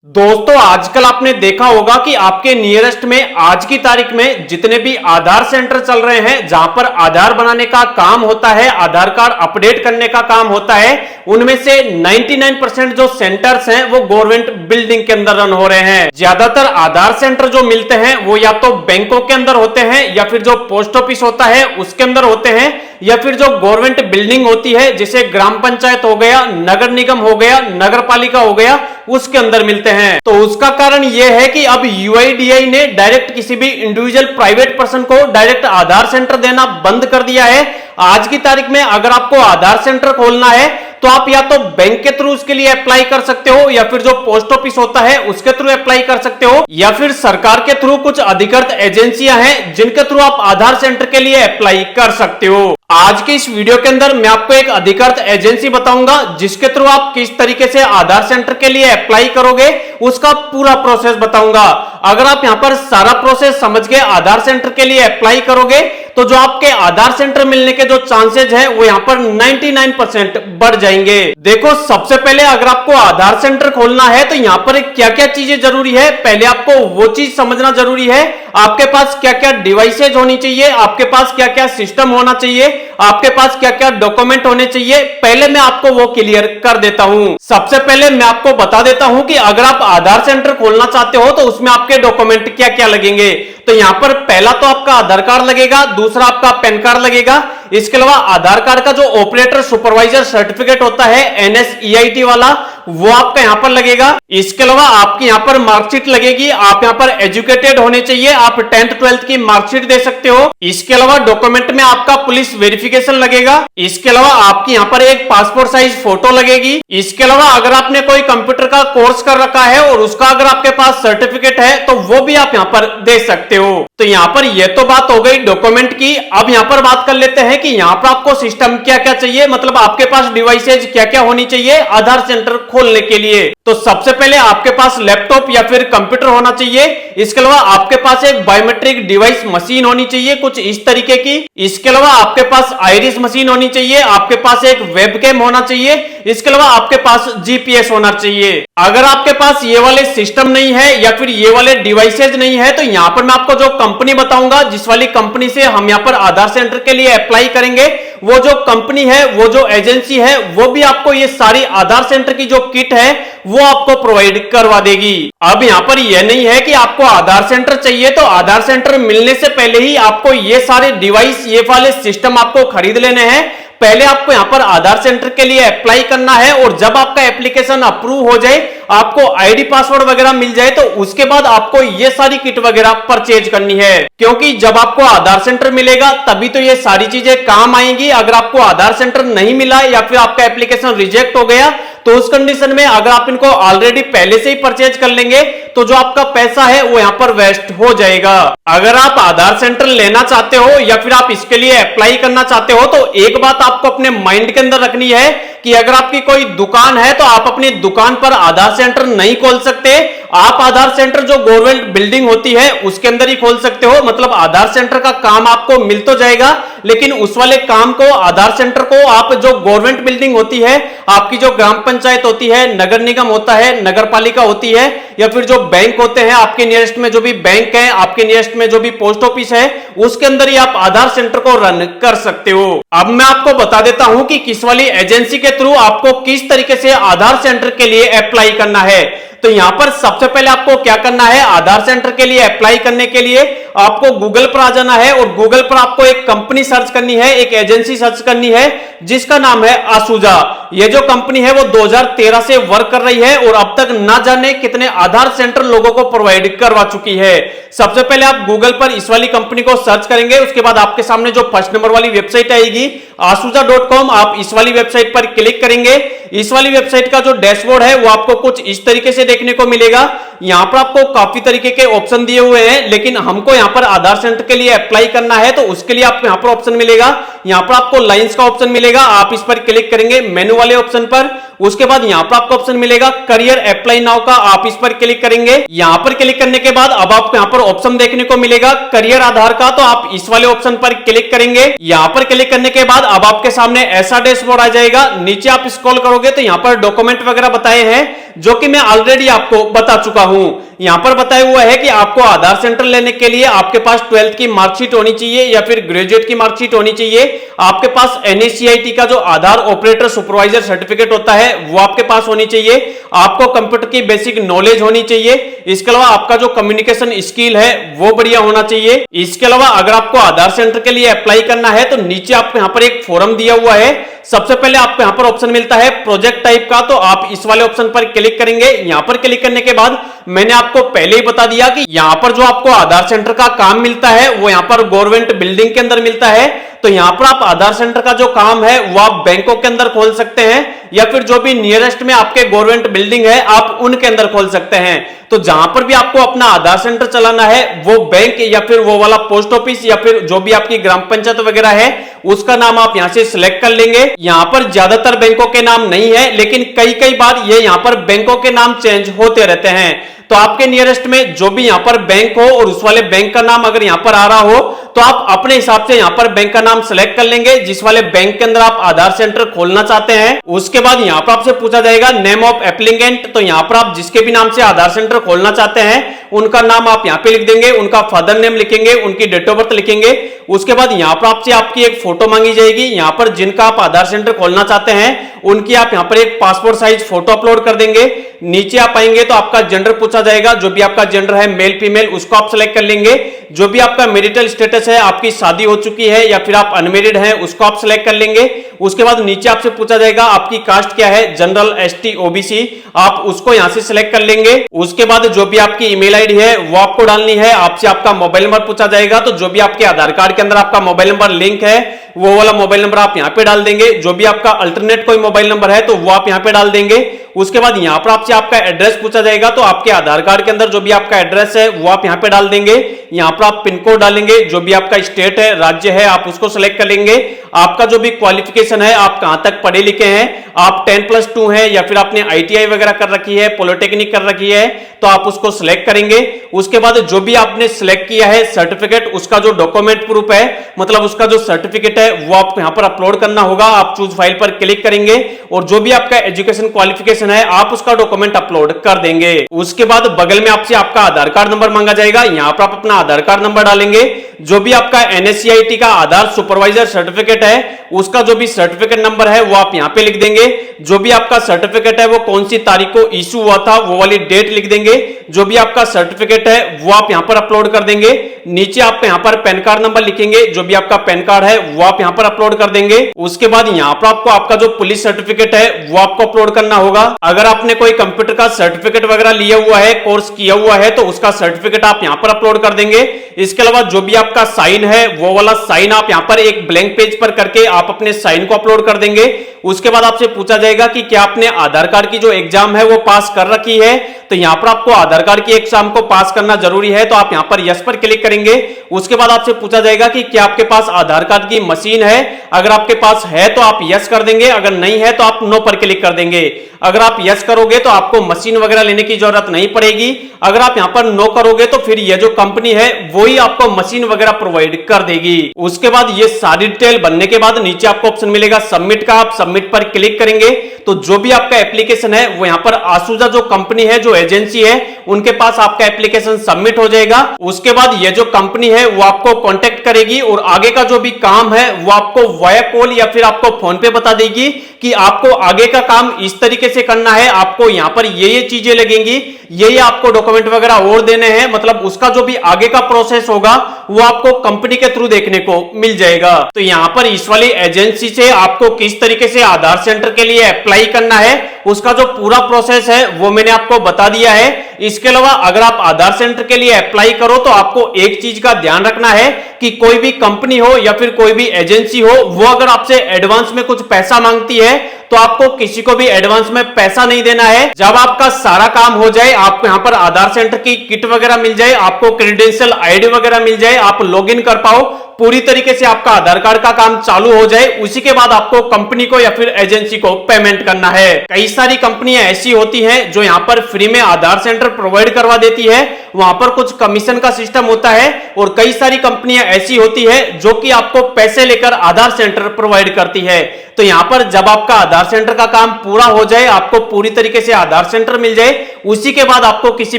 दोस्तों आजकल आपने देखा होगा कि आपके नियरेस्ट में आज की तारीख में जितने भी आधार सेंटर चल रहे हैं जहां पर आधार बनाने का काम होता है, आधार कार्ड अपडेट करने का काम होता है, उनमें से 99% जो सेंटर्स हैं वो गवर्नमेंट बिल्डिंग के अंदर रन हो रहे हैं। ज्यादातर आधार सेंटर जो मिलते हैं वो या तो बैंकों के अंदर होते हैं या फिर जो पोस्ट ऑफिस होता है उसके अंदर होते हैं या फिर जो गवर्नमेंट बिल्डिंग होती है जैसे ग्राम पंचायत हो गया, नगर निगम हो गया, नगर पालिका हो गया, उसके अंदर मिलते हैं। तो उसका कारण यह है कि अब यूआईडीआई ने डायरेक्ट किसी भी इंडिविजुअल प्राइवेट पर्सन को डायरेक्ट आधार सेंटर देना बंद कर दिया है। आज की तारीख में अगर आपको आधार सेंटर खोलना है तो आप या तो बैंक के थ्रू उसके लिए अप्लाई कर सकते हो या फिर जो पोस्ट ऑफिस होता है उसके थ्रू अप्लाई कर सकते हो या फिर सरकार के थ्रू कुछ अधिकृत एजेंसियां हैं जिनके थ्रू आप आधार सेंटर के लिए अप्लाई कर सकते हो। आज के इस वीडियो के अंदर मैं आपको एक अधिकृत एजेंसी बताऊंगा जिसके थ्रू आप किस तरीके से आधार सेंटर के लिए अप्लाई करोगे, उसका पूरा प्रोसेस बताऊंगा। अगर आप यहां पर सारा प्रोसेस समझ के आधार सेंटर के लिए अप्लाई करोगे तो जो आपके आधार सेंटर मिलने के जो चांसेस है वो यहां पर 99% बढ़ जाएंगे। देखो सबसे पहले अगर आपको आधार सेंटर खोलना है तो यहां पर क्या क्या चीजें जरूरी है, पहले आपको वो चीज समझना जरूरी है। आपके पास क्या क्या डिवाइसेज होनी चाहिए, आपके पास क्या क्या सिस्टम होना चाहिए, आपके पास क्या क्या डॉक्यूमेंट होने चाहिए, पहले मैं आपको वो क्लियर कर देता हूं। सबसे पहले मैं आपको बता देता हूं कि अगर आप आधार सेंटर खोलना चाहते हो तो उसमें आपके डॉक्यूमेंट क्या क्या लगेंगे। तो यहां पर पहला तो आपका आधार कार्ड लगेगा, दूसरा आपका पैन कार्ड लगेगा, इसके अलावा आधार कार्ड का जो ऑपरेटर सुपरवाइजर सर्टिफिकेट होता है NSEIT वाला वो आपका यहां पर लगेगा। इसके अलावा आपकी यहां पर मार्कशीट लगेगी, आप यहां पर एजुकेटेड होने चाहिए, आप 10th 12th की मार्कशीट दे सकते हो। इसके अलावा डॉक्यूमेंट में आपका पुलिस वेरिफिकेशन लगेगा। इसके अलावा आपकी यहां पर एक पासपोर्ट साइज फोटो लगेगी। इसके अलावा अगर आपने कोई कंप्यूटर का कोर्स कर रखा है और उसका अगर आपके पास सर्टिफिकेट है तो वो भी आप यहां पर दे सकते हो। तो यहां पर ये तो बात हो गई डॉक्यूमेंट की। अब यहां पर बात कर लेते हैं कि यहां पर आपको सिस्टम क्या क्या चाहिए, मतलब आपके पास डिवाइसेज क्या क्या होनी चाहिए आधार सेंटर खोलने के लिए। तो सबसे पहले आपके पास लैपटॉप या फिर कंप्यूटर होना चाहिए। इसके अलावा आपके पास एक बायोमेट्रिक डिवाइस मशीन होनी चाहिए कुछ इस तरीके की। इसके अलावा आपके पास आइरिस मशीन होनी चाहिए, आपके पास एक वेबकैम होना चाहिए, इसके अलावा आपके पास जीपीएस होना चाहिए। अगर आपके पास ये वाले सिस्टम नहीं है या फिर ये वाले डिवाइसेज नहीं है तो यहां पर मैं आपको जो कंपनी बताऊंगा, जिस वाली कंपनी से हम यहां पर आधार सेंटर के लिए अप्लाई करेंगे, वो जो कंपनी है, वो जो एजेंसी है, वो भी आपको ये सारी आधार सेंटर की जो किट है वो आपको प्रोवाइड करवा देगी। अब यहां पर यह नहीं है कि आपको आधार सेंटर चाहिए तो आधार सेंटर मिलने से पहले ही आपको ये सारे डिवाइस, ये वाले सिस्टम आपको खरीद लेने हैं। पहले आपको यहां पर आधार सेंटर के लिए अप्लाई करना है और जब आपका एप्लीकेशन अप्रूव हो जाए, आपको आईडी पासवर्ड वगैरह मिल जाए तो उसके बाद आपको ये सारी किट वगैरह परचेज करनी है, क्योंकि जब आपको आधार सेंटर मिलेगा तभी तो ये सारी चीजें काम आएंगी। अगर आपको आधार सेंटर नहीं मिला या फिर आपका एप्लीकेशन रिजेक्ट हो गया तो उस कंडीशन में अगर आप इनको ऑलरेडी पहले से ही परचेज कर लेंगे तो जो आपका पैसा है वो यहां पर वेस्ट हो जाएगा। अगर आप आधार सेंटर लेना चाहते हो या फिर आप इसके लिए अप्लाई करना चाहते हो तो एक बात आपको अपने माइंड के अंदर रखनी है कि अगर आपकी कोई दुकान है तो आप अपनी दुकान पर आधार सेंटर नहीं खोल सकते। आप आधार सेंटर जो गवर्नमेंट बिल्डिंग होती है उसके अंदर ही खोल सकते हो। मतलब आधार सेंटर का काम आपको मिल तो जाएगा लेकिन उस वाले काम को, आधार सेंटर को आप जो गवर्नमेंट बिल्डिंग होती है, आपकी जो ग्राम पंचायत होती है, नगर निगम होता है, नगर पालिका होती है या फिर जो बैंक होते हैं, आपके नियरेस्ट में जो भी बैंक है, आपके नियरेस्ट में जो भी पोस्ट ऑफिस है, उसके अंदर ही आप आधार सेंटर को रन कर सकते हो। अब मैं आपको बता देता हूं कि किस वाली एजेंसी के थ्रू आपको किस तरीके से आधार सेंटर के लिए अप्लाई करना है। तो यहां पर सबसे पहले आपको क्या करना है, आधार सेंटर के लिए अप्लाई करने के लिए आपको गूगल पर आ जाना है और गूगल पर आपको एक कंपनी सर्च करनी है, एक एजेंसी सर्च करनी है जिसका नाम है आसूजा। ये जो कंपनी है वो 2013 से वर्क कर रही है और अब तक ना जाने कितने आधार सेंटर लोगों को प्रोवाइड करवा चुकी है। सबसे पहले आप गूगल पर इस वाली कंपनी को सर्च करेंगे, उसके बाद आपके सामने जो फर्स्ट नंबर वाली वेबसाइट आएगी asuja.com, आप इस वाली वेबसाइट पर क्लिक करेंगे। इस वाली वेबसाइट का जो डैशबोर्ड है वो आपको कुछ इस तरीके से देखने को मिलेगा। यहां पर आपको काफी तरीके के ऑप्शन दिए हुए हैं लेकिन हमको यहां पर आधार सेंटर के लिए अप्लाई करना है तो उसके लिए आपको यहां पर ऑप्शन मिलेगा यहाँ पर आपको लाइंस का ऑप्शन मिलेगा, आप इस पर क्लिक करेंगे मेनू वाले ऑप्शन पर। उसके बाद यहाँ पर आपको ऑप्शन मिलेगा करियर अप्लाई नाउ का, आप इस पर क्लिक करेंगे। यहाँ पर क्लिक करने के बाद अब आपको यहाँ पर ऑप्शन देखने को मिलेगा करियर आधार का, तो आप इस वाले ऑप्शन पर क्लिक करेंगे। यहाँ पर क्लिक करने के बाद अब आपके सामने ऐसा डैशबोर्ड आ जाएगा। नीचे आप स्क्रॉल करोगे तो यहाँ पर डॉक्यूमेंट वगैरह बताए हैं, जो कि मैं ऑलरेडी आपको बता चुका हूं। यहां पर बताया हुआ है कि आपको आधार सेंटर लेने के लिए आपके पास 12th की मार्कशीट होनी चाहिए या फिर ग्रेजुएट की मार्कशीट होनी चाहिए। आपके पास NACIT का जो आधार ऑपरेटर सुपरवाइजर सर्टिफिकेट होता है वो आपके पास होनी चाहिए। आपको कंप्यूटर की बेसिक नॉलेज होनी चाहिए। इसके अलावा आपका जो कम्युनिकेशन स्किल है वो बढ़िया होना चाहिए। इसके अलावा अगर आपको आधार सेंटर के लिए अप्लाई करना है तो नीचे आपको यहां पर एक फॉर्म दिया हुआ है। सबसे पहले आपको यहां पर ऑप्शन मिलता है प्रोजेक्ट टाइप का, तो आप इस वाले ऑप्शन पर क्लिक करेंगे। यहां पर क्लिक करने के बाद मैंने आपको पहले ही बता दिया कि यहां पर जो आपको आधार सेंटर का काम मिलता है वो यहां पर गवर्नमेंट बिल्डिंग के अंदर मिलता है। तो यहां पर आप आधार सेंटर का जो काम है वो आप बैंकों के अंदर खोल सकते हैं या फिर जो भी नियरेस्ट में आपके गवर्नमेंट बिल्डिंग है आप उनके अंदर खोल सकते हैं। तो जहां पर भी आपको अपना आधार सेंटर चलाना है वो बैंक या फिर वो वाला पोस्ट ऑफिस या फिर जो भी आपकी ग्राम पंचायत वगैरह है उसका नाम आप यहां से सिलेक्ट कर लेंगे। यहां पर ज्यादातर बैंकों के नाम नहीं है, लेकिन कई बार ये यहां पर बैंकों के नाम चेंज होते रहते हैं। तो आपके नियरेस्ट में जो भी यहां पर बैंक हो और उस वाले बैंक का नाम अगर यहां पर आ रहा हो तो आप अपने हिसाब से यहां पर बैंक का नाम सिलेक्ट कर लेंगे जिस वाले बैंक के अंदर आप आधार सेंटर खोलना चाहते हैं। उसके बाद यहां पर आपसे पूछा जाएगा नेम ऑफ एप्लीकेंट, तो यहां पर आप जिसके भी नाम से आधार सेंटर खोलना चाहते हैं उनका नाम आप यहां पे लिख देंगे, उनका फादर नेम लिखेंगे, उनकी डेट ऑफ बर्थ लिखेंगे। उसके बाद यहां पर आपसे आपकी एक फोटो मांगी जाएगी। यहां पर जिनका आप आधार सेंटर खोलना चाहते हैं उनकी आप यहां पर एक पासपोर्ट साइज फोटो अपलोड कर देंगे। नीचे आप आएंगे तो आपका जेंडर पूछा जाएगा, जो भी आपका जेंडर है मेल फीमेल उसको आप सिलेक्ट कर लेंगे। जो भी आपका मैरिटल स्टेटस है, आपकी शादी हो चुकी है या फिर आप अनमेरिड हैं उसको आप सिलेक्ट कर लेंगे। उसके बाद नीचे आपसे पूछा जाएगा आपकी कास्ट क्या है, जनरल, ST, OBC, आप उसको यहां से सिलेक्ट कर लेंगे। उसके बाद जो भी आपकी ईमेल आईडी है वो आपको डालनी है। आपसे आपका मोबाइल नंबर पूछा जाएगा, तो जो भी आपके आधार कार्ड के अंदर आपका मोबाइल नंबर लिंक है वो वाला मोबाइल नंबर आप यहां पे डाल देंगे। जो भी आपका अल्टरनेट कोई मोबाइल नंबर है तो वो आप यहां पे डाल देंगे। उसके बाद यहां पर आपसे आपका एड्रेस पूछा जाएगा, तो आपके आधार कार्ड के अंदर जो भी आपका एड्रेस है वो आप यहां पे डाल देंगे। यहां पर आप पिन कोड डालेंगे, जो भी आपका स्टेट है, राज्य है, आप उसको सिलेक्ट कर लेंगे। आपका जो भी क्वालिफिकेशन है, आप कहां तक पढ़े लिखे हैं, आप 10+2 है या फिर आपने ITI वगैरह कर रखी है, पॉलिटेक्निक कर रखी है, तो आप उसको सिलेक्ट करेंगे। उसके बाद जो भी आपने सिलेक्ट किया है सर्टिफिकेट, उसका जो डॉक्यूमेंट प्रूफ है, मतलब उसका जो सर्टिफिकेट है वो आपको यहां पर अपलोड करना होगा। आप चूज फाइल पर क्लिक करेंगे और जो भी आपका एजुकेशन क्वालिफिकेशन है आप उसका डॉक्यूमेंट अपलोड कर देंगे। उसके बाद बगल में आपसे आपका आधार कार्ड नंबर मांगा जाएगा, यहां पर आप अपना आधार कार्ड नंबर डालेंगे। जो भी आपका NACIT का आधार सुपरवाइजर सर्टिफिकेट है उसका जो भी सर्टिफिकेट नंबर है वो आप यहां पे लिख देंगे। जो भी आपका सर्टिफिकेट है वो कौन सी तारीख को इशू हुआ था वो वाली डेट लिख देंगे। जो भी आपका सर्टिफिकेट है वो आप यहां पर अपलोड कर देंगे। नीचे आप यहां पर पैन कार्ड नंबर लिखेंगे, जो भी आपका पैन कार्ड है वो आप यहां पर अपलोड कर देंगे। उसके बाद यहां पर आपको आपका जो पुलिस सर्टिफिकेट है वो आपको अपलोड करना होगा। अगर आपने कोई कंप्यूटर का सर्टिफिकेट वगैरह लिया हुआ है, कोर्स किया हुआ है, तो उसका सर्टिफिकेट आप यहां पर अपलोड कर देंगे। इसके अलावा जो भी आपका साइन है वो वाला साइन आप यहां पर एक ब्लैंक पेज पर करके आप अपने साइन को अपलोड कर देंगे। उसके बाद आपसे पूछा जाएगा कि क्या आपने आधार कार्ड की जो एग्जाम है वो पास कर रखी है, तो यहां पर आपको आधार कार्ड की एग्जाम को पास करना जरूरी है, तो आप यहां पर यस पर क्लिक करेंगे। उसके बाद आपसे पूछा जाएगा कि क्या आपके पास आधार कार्ड की मशीन है, अगर आपके पास है तो आप यस कर देंगे, अगर नहीं है तो आप नो पर क्लिक कर देंगे। अगर आप यस करोगे तो आपको मशीन वगैरह लेने की जरूरत नहीं पड़ेगी। अगर आप यहां पर नो करोगे तो फिर ये जो कंपनी है वो ही आपको मशीन वगैरह प्रोवाइड कर देगी। उसके बाद ये सारी डिटेल बनने के बाद नीचे आपको ऑप्शन मिलेगा सबमिट का, आप सबमिट पर क्लिक करेंगे तो जो भी आपका एप्लीकेशन है वो यहां पर आसूजा जो कंपनी है, जो एजेंसी है, उनके पास आपका एप्लीकेशन सबमिट हो जाएगा। उसके बाद ये जो कंपनी है वो आपको कांटेक्ट करेगी और आगे का जो भी काम है वो आपको वाया कॉल या फिर आपको फोन पे बता देगी कि आपको आगे का काम इस तरीके से करना है, आपको यहां पर ये चीजें लगेंगी, ये आपको डॉक्यूमेंट वगैरह और देने हैं, मतलब उसका जो भी आगे का प्रोसेस होगा वो आपको कंपनी के थ्रू देखने को मिल जाएगा। तो यहां पर इस वाली एजेंसी से आपको किस तरीके से आधार सेंटर के लिए अप्लाई करना है उसका जो पूरा प्रोसेस है वो मैंने आपको बता दिया है। इसके अलावा अगर आप आधार सेंटर के लिए अप्लाई करो तो आपको एक चीज का ध्यान रखना है कि कोई भी कंपनी हो या फिर कोई भी एजेंसी हो, वो अगर आपसे एडवांस में कुछ पैसा मांगती है तो आपको किसी को भी एडवांस में पैसा नहीं देना है। जब आपका सारा काम हो जाए, आपको यहां पर आधार सेंटर की किट वगैरह मिल जाए, आपको क्रेडेंशियल आईडी वगैरह मिल जाए, आप लॉगिन कर पाओ, पूरी तरीके से आपका आधार कार्ड का काम चालू हो जाए, उसी के बाद आपको कंपनी को या फिर एजेंसी को पेमेंट करना है। कई सारी कंपनियां ऐसी होती हैं जो यहां पर फ्री में आधार सेंटर प्रोवाइड करवा देती है, वहां पर कुछ कमीशन का सिस्टम होता है, और कई सारी कंपनियां ऐसी होती है जो कि आपको पैसे लेकर आधार सेंटर प्रोवाइड करती है। तो यहां पर जब आपका आधार सेंटर का काम पूरा हो जाए, आपको पूरी तरीके से आधार सेंटर मिल जाए, उसी के बाद आपको किसी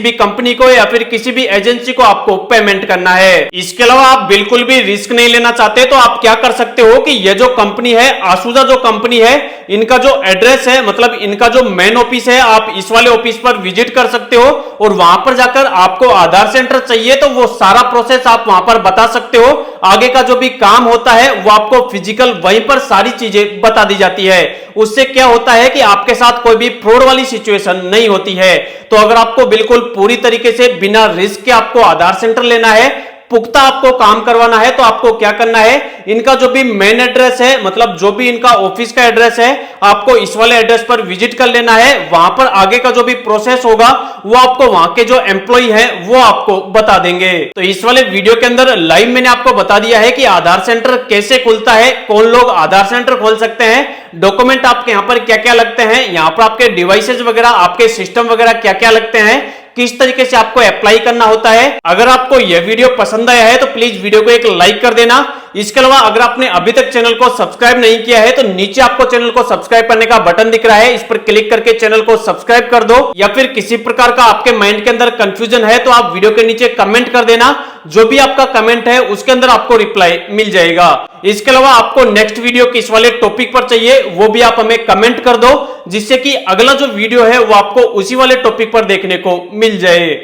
भी कंपनी को या फिर किसी भी एजेंसी को आपको पेमेंट करना है। इसके अलावा आप बिल्कुल भी रिस्क नहीं लेना चाहते तो आप क्या कर सकते हो कि ये जो कंपनी है, आसूजा जो कंपनी है, इनका जो एड्रेस है, मतलब इनका जो मेन ऑफिस है, आप इस वाले ऑफिस पर विजिट कर सकते हो और वहां पर जाकर आपको आधार सेंटर चाहिए तो वो सारा प्रोसेस आप वहां पर बता सकते हो। आगे का जो भी काम होता है वो आपको फिजिकल वहीं पर सारी चीजें बता दी जाती है। उससे क्या होता है कि आपके साथ कोई भी फ्रॉड वाली सिचुएशन नहीं होती है। तो अगर आपको बिल्कुल पूरी तरीके से बिना रिस्क के आपको आधार सेंटर लेना है, पुख्ता आपको काम करवाना है, तो आपको क्या करना है, इनका जो भी मेन एड्रेस है, मतलब जो भी इनका ऑफिस का एड्रेस है, आपको इस वाले एड्रेस पर विजिट कर लेना है। वहां पर आगे का जो भी प्रोसेस होगा वो आपको वहां के जो एम्प्लॉय है वो आपको बता देंगे। तो इस वाले वीडियो के अंदर लाइव मैंने आपको बता दिया है कि आधार सेंटर कैसे खुलता है, कौन लोग आधार सेंटर खोल सकते हैं, डॉक्यूमेंट आपके यहाँ पर क्या क्या लगते हैं, यहाँ पर आपके डिवाइसेस वगैरह, आपके सिस्टम वगैरह क्या क्या लगते हैं, किस तरीके से आपको अप्लाई करना होता है। अगर आपको यह वीडियो पसंद आया है तो प्लीज वीडियो को एक लाइक कर देना। इसके अलावा अगर आपने अभी तक चैनल को सब्सक्राइब नहीं किया है तो नीचे आपको चैनल को सब्सक्राइब करने का बटन दिख रहा है, इस पर क्लिक करके चैनल को सब्सक्राइब कर दो। या फिर किसी प्रकार का आपके माइंड के अंदर कंफ्यूजन है तो आप वीडियो के नीचे कमेंट कर देना, जो भी आपका कमेंट है उसके अंदर आपको रिप्लाई मिल जाएगा। इसके अलावा आपको नेक्स्ट वीडियो किस वाले टॉपिक पर चाहिए वो भी आप हमें कमेंट कर दो, जिससे कि अगला जो वीडियो है वो आपको उसी वाले टॉपिक पर देखने को मिल जाए।